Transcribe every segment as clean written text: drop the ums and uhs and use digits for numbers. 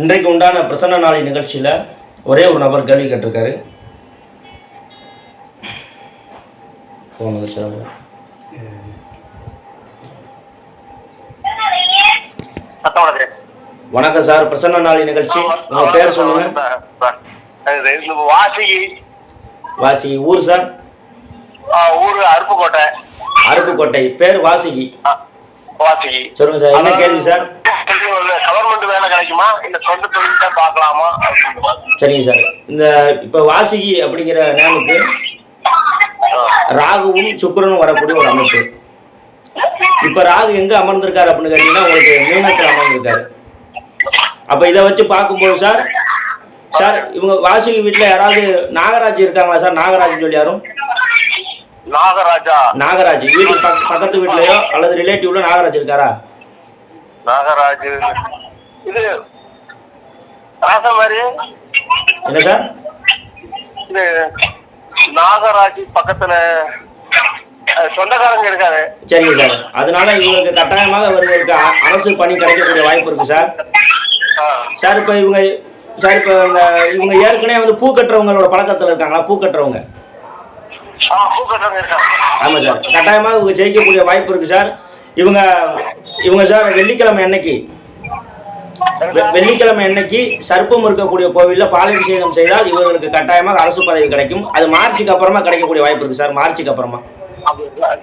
இன்றைக்கு உண்டான பிரசன்ன நாளை நிகழ்ச்சியில் ஒரே ஒரு நபர் கேள்வி கேட்டிருக்காரு. வணக்கம் சார், பிரசன்ன நாளை நிகழ்ச்சி. உங்க பேர் சொல்லுங்க. வாசிகி. ஊர் சார்? ஊர் அருப்புக்கோட்டை. அருப்புக்கோட்டை. பேர் வாசிகி. சொல்லுங்க சார், என்ன கேள்வி சார்? கவர்மெண்ட் வேலை கிடைக்குமா இல்ல சொந்த தொழில் தான் பார்க்கலாமா? சரிங்க சார். இந்த இப்ப வாசிகி அப்படிங்கிற நேமுக்கு ராகுவும் சுக்கிரனும் வரக்கூடிய ஒரு அமைப்பு. இப்ப ராகு எங்க அமர்ந்திருக்காரு அப்படின்னு கேட்டீங்கன்னா உங்களுக்கு மீனத்தில் அமர்ந்திருக்காரு. அப்ப இதை வச்சு பார்க்கும்போது சார் இவங்க வாசிகி வீட்டுல யாராவது நாகராஜ் இருக்காங்களா சார்? நாகராஜ் சொல்லி யாரும்? நாகராஜ் வீட்டு பக்கத்து வீட்லயோ அல்லது ரிலேட்டிவ்ல நாகராஜ் இருக்காரா? நாகராஜ் இது என்ன சார்? இது நாகராஜ் பக்கத்துல சொந்தக்காரங்க இருக்காரு. சரிங்க சார். அதனால இவங்களுக்கு கட்டாயமாக இவர்களுக்கு அரசு பணி கிடைக்கக்கூடிய வாய்ப்பு இருக்கு சார். சார் இப்ப இவங்க இவங்க ஏற்கனவே வந்து பூ கட்டுறவங்களோட பழக்கத்துல இருக்காங்களா? பூ கட்டுறவங்க. ஆமா சார், கட்டாயமாக இவங்க ஜெயிக்கக்கூடிய வாய்ப்பு இருக்கு சார். இவங்க சார் வெள்ளிக்கிழமை அன்னைக்கு சர்ப்பம் இருக்கக்கூடிய கோவிலில் பாலாபிஷேகம் செய்தால் இவர்களுக்கு கட்டாயமாக அரசு பதவி கிடைக்கும். அது மார்ச்சுக்கு அப்புறமா கிடைக்கக்கூடிய வாய்ப்பு இருக்கு சார். மார்ச்சுக்கு அப்புறமா.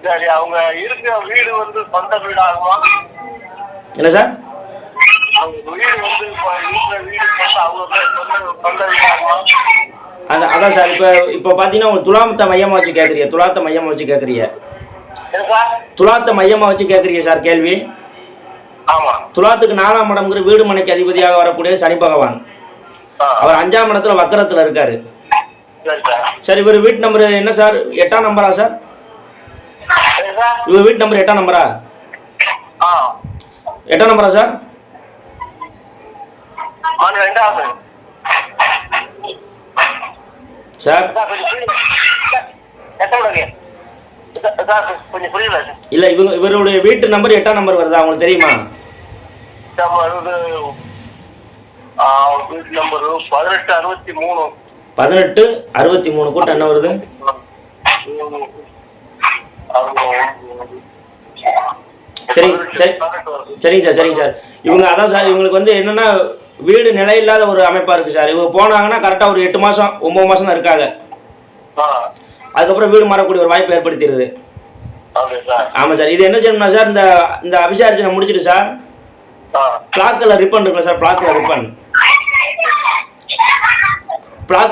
சரி, அவங்க இருக்கிற வீடு வந்து சொந்த வீடாகுமா? என்ன சார்? அதான் சார். இப்போ பார்த்தீங்கன்னா உங்களுக்கு துலாத்தை மையமாக வச்சு கேட்குறீங்க. துலாத்தை மையமாக வச்சு கேட்குறீங்க சார் கேள்வி. துலாத்துக்கு 4ஆம் இடம்ங்கிற வீடு மனைக்கு அதிபதியாக வரக்கூடிய சனி பகவான். அவர் 5ஆம் இடத்துல வக்கரத்தில் இருக்காரு. சார் இவர் வீட்டு நம்பர் என்ன சார்? 8ஆம் நம்பரா சார்? இவர் வீட்டு நம்பர் 8ஆம் நம்பரா? 8ஆம் நம்பரா சார்? சார் இல்ல, இவருடைய வீட்டு நம்பர் 8ஆம் நம்பர் வருதா உங்களுக்கு தெரியுமா? வீட்டு நம்பர் 1863. 1863 கூட்டம் என்ன வருது? சரிங்க சார். இவங்க அதான் சார், இவங்களுக்கு வந்து என்னன்னா வீடு நிலையில்லாத ஒரு அமைப்பா இருக்கு சார். இவங்க போனாங்கன்னா கரெக்டா ஒரு 8 மாசம் 9 மாசம் தான் இருக்காங்க. அதுக்கப்புறம் வீடு மாறக்கூடிய ஒரு வாய்ப்பு ஏற்படுத்திடுது. ஆமா சார். இது என்ன செய்யணும்னா சார், இந்த அபிஷேகத்தை முடிச்சிட்டு சார் பிளாக் கலர் ரிப்பன் இருக்குல்ல சார்? பிளாக்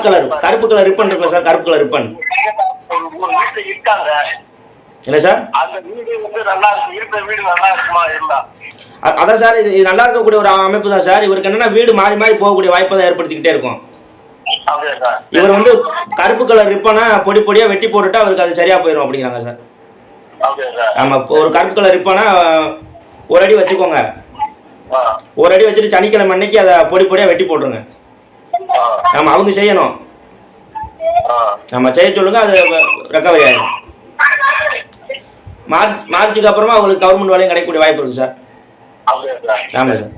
கலர் கருப்பு கலர் ரிப்பன் இருக்குல்ல சார்? கருப்பு கலர் ரிப்பன். என்ன சார்? அதான் சார், இது நல்லா இருக்கக்கூடிய ஒரு அமைப்பு தான் சார். இவருக்கு என்னன்னா வீடு மாறி மாறி போகக்கூடிய வாய்ப்பை தான் ஏற்படுத்திக்கிட்டே இருக்கும். இவர் வந்து கருப்பு கலர் ரிப்பனை பொடி பொடியா வெட்டி போட்டுட்டு அவருக்கு அது சரியா போயிடும் அப்படிங்கிறாங்க சார். ஆமா, ஒரு கருப்பு கலர் ரிப்பனை ஒரு அடி வச்சுக்கோங்க. ஒரு அடி வச்சுட்டு சனிக்கிழமை அன்னைக்கு அதை பொடி பொடியா வெட்டி போட்டுருங்க. ஆமா, அவங்க செய்யணும். நம்ம செய்ய சொல்லுங்க, அது ரெக்கவரி ஆயிடும். மார்ச்சுக்கு அப்புறமா அவங்களுக்கு கவர்மெண்ட் வேலையும் கிடைக்கக்கூடிய வாய்ப்பு இருக்கு சார். ஆமா சார்.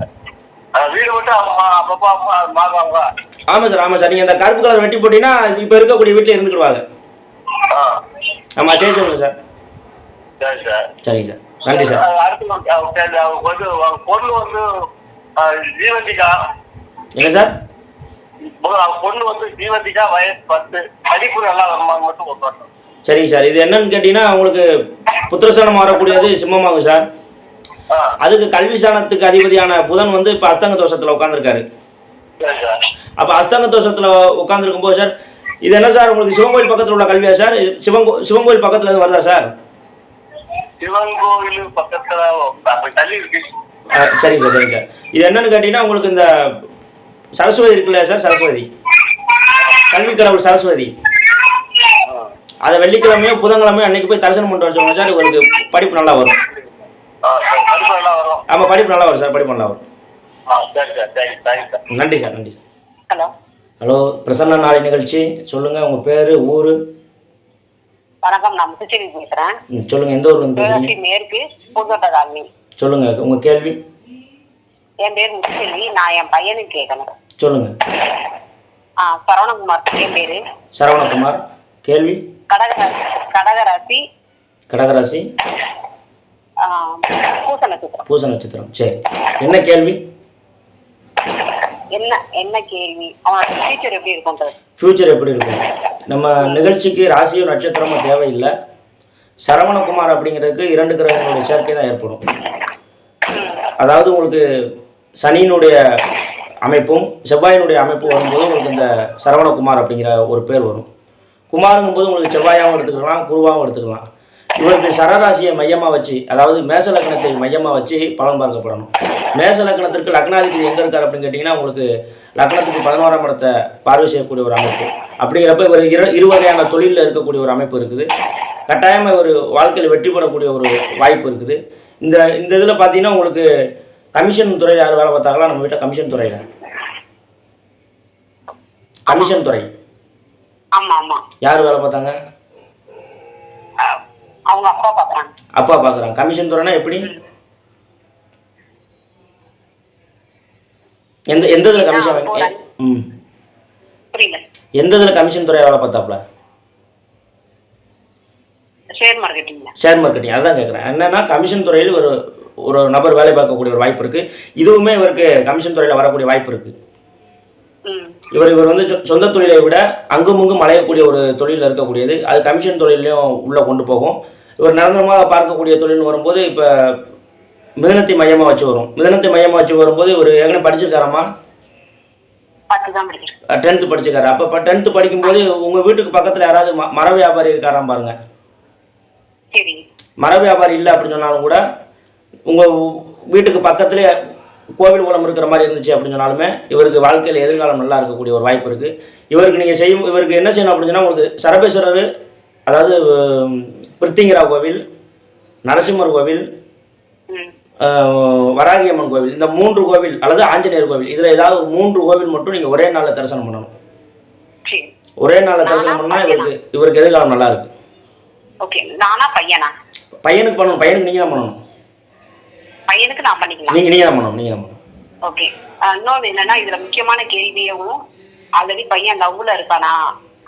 ஆமா சார். நீங்க அந்த கருப்பு கலர் வெட்டி போட்டீங்கன்னா இப்ப இருக்கக்கூடிய வீட்டுல இருந்துக்கிடுவாங்க. ஆமா, செய்ய சொல்லுங்க சார். சரிங்க சார், நன்றி சார். என்ன சார்? சரிங்க சார். இது என்னன்னு கேட்டீங்கன்னா உங்களுக்கு புத்திரஸ்தானம் வரக்கூடியது சிம்மமாகும் சார். அதுக்கு கல்வி ஸ்தானத்துக்கு அதிபதியான புதன் வந்து இப்ப அஸ்தங்க தோஷத்துல உட்கார்ந்துருக்காரு. அப்ப அஸ்தங்க தோஷத்துல உட்கார்ந்துருக்கும் போது சார், இது என்ன சார் உங்களுக்கு சிவன் பக்கத்துல உள்ள கல்வியா சார்? சிவன் கோயில் பக்கத்துல இருந்து வருதா சார்? சரிங்க சார். இது என்னன்னு கேட்டீங்கன்னா உங்களுக்கு இந்த சரஸ்வதி இருக்குல்ல சார்? சரஸ்வதி, கல்வி கடவுள் சரஸ்வதி. அதை வெள்ளிக்கிழமையோ புதன்கிழமையோ அன்னைக்கு போய் தரிசனம் பண்ணிட்டு வர சொல்லுங்க சார். இவருக்கு படிப்பு நல்லா வரும். ஆமா, படிப்பு நல்லா வரும் சார். படிப்பு நல்லா வரும். நன்றி சார். ஹலோ, பிரசன்ன நாளை நிகழ்ச்சி. சொல்லுங்க, உங்க பேரு, ஊரு? வணக்கம், நான் முத்துச்சேரி பேசுறேன். சொல்லுங்க, எந்த ஊர்ல இருந்து பேசுறீங்க? மேற்கு பூந்தோட்ட காலனி. சொல்லுங்க உங்க கேள்வி. என் பேர் முத்துச்செல்வி. நான் என் பையனுக்கு கேட்கணும். சொல்லுங்க. சரவணகுமார் என் பேரு. சரவணகுமார். கேள்வி. கடகராசி. கடகராசி. பூச நட்சத்திரம். பூச நட்சத்திரம். சரி, என்ன கேள்வி? என்ன கேள்வி? அவனோட ஃபியூச்சர் எப்படி இருக்கும்? ஃபியூச்சர் எப்படி இருக்கும்? நம்ம நிகழ்ச்சிக்கு ராசியும் நட்சத்திரமும் தேவையில்லை. சரவணகுமார் அப்படிங்கிறதுக்கு 2 கிரகங்களுடைய சேர்க்கை தான் ஏற்படும். அதாவது உங்களுக்கு சனியினுடைய அமைப்பும் செவ்வாயினுடைய அமைப்பும் வரும்போது உங்களுக்கு இந்த சரவணகுமார் அப்படிங்கிற ஒரு பேர் வரும். குமாருங்கும் போது உங்களுக்கு செவ்வாயாகவும் எடுத்துக்கலாம், குருவாகவும் எடுத்துக்கலாம். இவருக்கு சரராசியை மையமாக வச்சு, அதாவது மேச லக்னத்தை மையமாக வச்சு பலன் பார்க்கப்படணும். மேச லக்னத்திற்கு லக்னாதிபதி எங்கே இருக்கார் அப்படின்னு கேட்டிங்கன்னா, உங்களுக்கு லக்னத்துக்கு 11ஆம் இடத்தை பார்வை செய்யக்கூடிய ஒரு அமைப்பு. அப்படிங்கிறப்ப இவர் இரு வகையான தொழிலில் இருக்கக்கூடிய ஒரு அமைப்பு இருக்குது. கட்டாயமாக ஒரு வாழ்க்கையில் வெற்றி பெறக்கூடிய ஒரு வாய்ப்பு இருக்குது. இந்த இதில் பார்த்தீங்கன்னா உங்களுக்கு கமிஷன் துறை யார் வேலை பார்த்தாங்களா? நம்ம வீட்டில் கமிஷன் துறையில் கமிஷன் துறை யார் வேலை பார்த்தாங்க? அவங்க அப்பா பார்க்குறாங்க. அப்பா பார்க்குறாங்க. கமிஷன் துறைனா எப்படி? எந்த இதில் கமிஷன் எந்த இதில் கமிஷன் துறை வேலை பார்த்தாப்புல? Share marketing. Share marketing. அதான் கேட்குறேன். என்னன்னா கமிஷன் துறையில் ஒரு நபர் வேலை பார்க்கக்கூடிய ஒரு வாய்ப்பு இருக்குது. இதுவுமே இவருக்கு கமிஷன் துறையில் வரக்கூடிய வாய்ப்பு இருக்குது. இவர் வந்து சொந்த தொழிலை விட அங்குமுங்கும் அலையக்கூடிய ஒரு தொழிலில் இருக்கக்கூடியது. அது கமிஷன் தொழிலையும் உள்ளே கொண்டு போகும். இவர் நிரந்தரமாக பார்க்கக்கூடிய தொழில்னு வரும்போது இப்போ மிதனத்தை மையமாக வச்சு வரும். மிதனத்தை மையமாக வச்சு வரும்போது இவர் ஏற்கனவே படிச்சிருக்காராமா? 10th படிச்சிருக்காரு. அப்போ 10th படிக்கும்போது உங்கள் வீட்டுக்கு பக்கத்தில் யாராவது மர வியாபாரி இருக்காராம் பாருங்க. மர வியாபாரி இல்லை அப்படின்னு சொன்னாலும் கூட உங்கள் வீட்டுக்கு பக்கத்துலேயே கோவில் குளம் இருக்கிற மாதிரி இருந்துச்சு அப்படின்னு சொன்னாலுமே இவருக்கு வாழ்க்கையில் எதிர்காலம் நல்லா இருக்கக்கூடிய ஒரு வாய்ப்பு இருக்குது. இவருக்கு என்ன செய்யணும் அப்படின்னு சொன்னால், உங்களுக்கு சரபேஸ்வரர், அதாவது பிருத்திங்கிரா கோவில், நரசிம்மர் கோவில், வராகியம்மன் கோவில், இந்த 3 கோவில் அல்லது ஆஞ்சநேயர் கோவில், இதில் ஏதாவது ஒரு 3 கோவில் மட்டும் நீங்கள் ஒரே நாளில் தரிசனம் பண்ணணும். ஒரே நாளில் தரிசனம் பண்ணால் இவருக்கு எதிர்காலம் நல்லா இருக்கு. பையனுக்கு பண்ணணும். பையனுக்கு நீங்கள் தான் பண்ணணும். பையனுக்கு நான் பண்ணிக்கலாம். நீங்க தான் பண்ணணும். ஓகே. இன்னொன்று என்னன்னா, இதுல முக்கியமான கேள்வியும், ஆல்ரெடி பையன் லவ்ல இருக்கானா,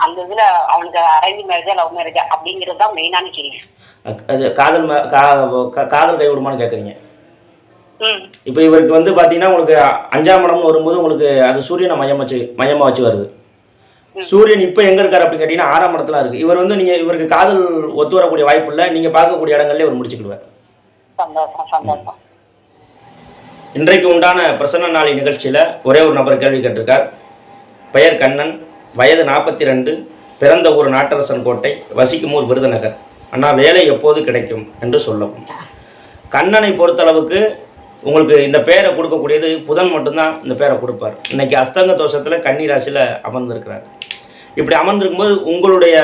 அந்த இதுல அவனுக்கு அரேஞ்ச் மேரேஜா லவ் மேரேஜா அப்படிங்கிறது தான் மெயினான கேள்வி. காதல் கைவிடுமான்னு கேட்குறீங்க. இப்போ இவருக்கு வந்து பார்த்தீங்கன்னா, உங்களுக்கு 5ஆம் இடம்னு வரும்போது உங்களுக்கு அது சூரியனை மையமாக வச்சு வருது. சூரியன் இப்போ எங்கே இருக்கார் அப்படின்னு கேட்டிங்கன்னா 6ஆம் இடத்துல இருக்குது. இவர் வந்து இவருக்கு காதல் ஒத்து வரக்கூடிய வாய்ப்பு இல்லை. நீங்கள் பார்க்கக்கூடிய இடங்கள்லேயே இவர் முடிச்சுக்கிடுவார். சந்தோஷம். இன்றைக்கு உண்டான பிரசன்ன நாளி நிகழ்ச்சியில் ஒரே ஒரு நபர் கேள்வி கேட்டிருக்கார். பெயர் கண்ணன், வயது 42, பிறந்த ஊர் நாட்டரசன் கோட்டை, வசிக்கும் ஊர் விருதுநகர். அண்ணா, வேலை எப்போது கிடைக்கும் என்று சொல்லவும். கண்ணனை பொறுத்தளவுக்கு உங்களுக்கு இந்த பேரை கொடுக்கக்கூடியது புதன் மட்டும்தான் இந்த பேரை கொடுப்பார். இன்றைக்கி அஸ்தங்க தோஷத்தில் கன்னி ராசியில் அமர்ந்திருக்கிறார். இப்படி அமர்ந்திருக்கும்போது உங்களுடைய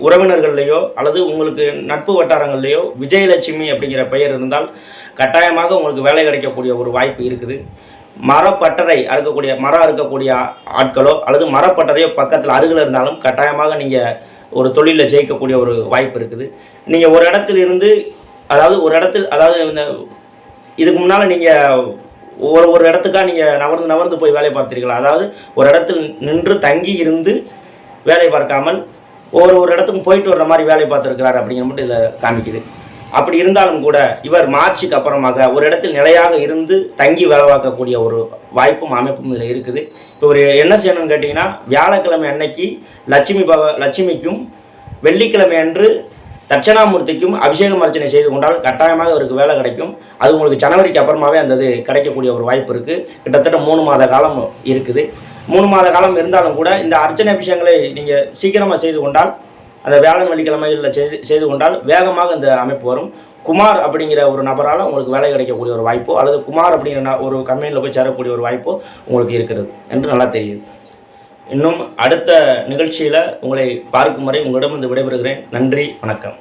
உறவினர்கள்லையோ அல்லது உங்களுக்கு நட்பு வட்டாரங்கள்லையோ விஜயலட்சுமி அப்படிங்கிற பெயர் இருந்தால் கட்டாயமாக உங்களுக்கு வேலை கிடைக்கக்கூடிய ஒரு வாய்ப்பு இருக்குது. மரப்பட்டறை இருக்கக்கூடிய ஆட்களோ அல்லது மரப்பட்டறையோ பக்கத்தில் அருகில் இருந்தாலும் கட்டாயமாக நீங்கள் ஒரு தொழிலில் ஜெயிக்கக்கூடிய ஒரு வாய்ப்பு இருக்குது. நீங்கள் ஒரு இடத்துல இந்த இதுக்கு முன்னால் நீங்கள் ஒரு இடத்துக்காக நீங்கள் நகர்ந்து போய் வேலை பார்த்துருக்கலாம். அதாவது ஒரு இடத்தில் நின்று தங்கி இருந்து வேலை பார்க்காமல் ஒரு இடத்துக்கும் போயிட்டு வர்ற மாதிரி வேலை பார்த்துருக்கிறார் அப்படிங்கிற மட்டும் இதில் காமிக்குது. அப்படி இருந்தாலும் கூட இவர் மார்ச்சுக்கு அப்புறமாக ஒரு இடத்தில் நிலையாக இருந்து தங்கி வேலை பார்க்கக்கூடிய ஒரு வாய்ப்பும் அமைப்பும் இதில் இருக்குது. இப்போ ஒரு என்ன செய்யணும்னு கேட்டிங்கன்னா, வியாழக்கிழமை அன்னைக்கு லட்சுமிக்கும் வெள்ளிக்கிழமை அன்று தட்சணாமூர்த்திக்கும் அபிஷேகம் அர்ச்சனை செய்து கொண்டால் கட்டாயமாக அவருக்கு வேலை கிடைக்கும். அது உங்களுக்கு ஜனவரிக்கு அப்புறமாவே அந்த இது கிடைக்கக்கூடிய ஒரு வாய்ப்பு இருக்குது. கிட்டத்தட்ட 3 மாத காலம் இருக்குது. 3 மாத காலம் இருந்தாலும் கூட இந்த அர்ச்சனை அபிஷேகங்களை நீங்கள் சீக்கிரமாக செய்து கொண்டால், அந்த வியாழன் வெள்ளிக்கிழமைகளில் செய்து கொண்டால் வேகமாக இந்த அமைப்பு வரும். குமார் அப்படிங்கிற ஒரு நபரால் உங்களுக்கு வேலை கிடைக்கக்கூடிய ஒரு வாய்ப்போ அல்லது குமார் அப்படிங்கிற ஒரு கம்பெனியில் போய் சேரக்கூடிய ஒரு வாய்ப்போ உங்களுக்கு இருக்கிறது என்று நல்லா தெரியுது. இன்னும் அடுத்த நிகழ்ச்சியில் உங்களை பார்க்கும் வரை உங்களிடம் விடைபெறுகிறேன். நன்றி, வணக்கம்.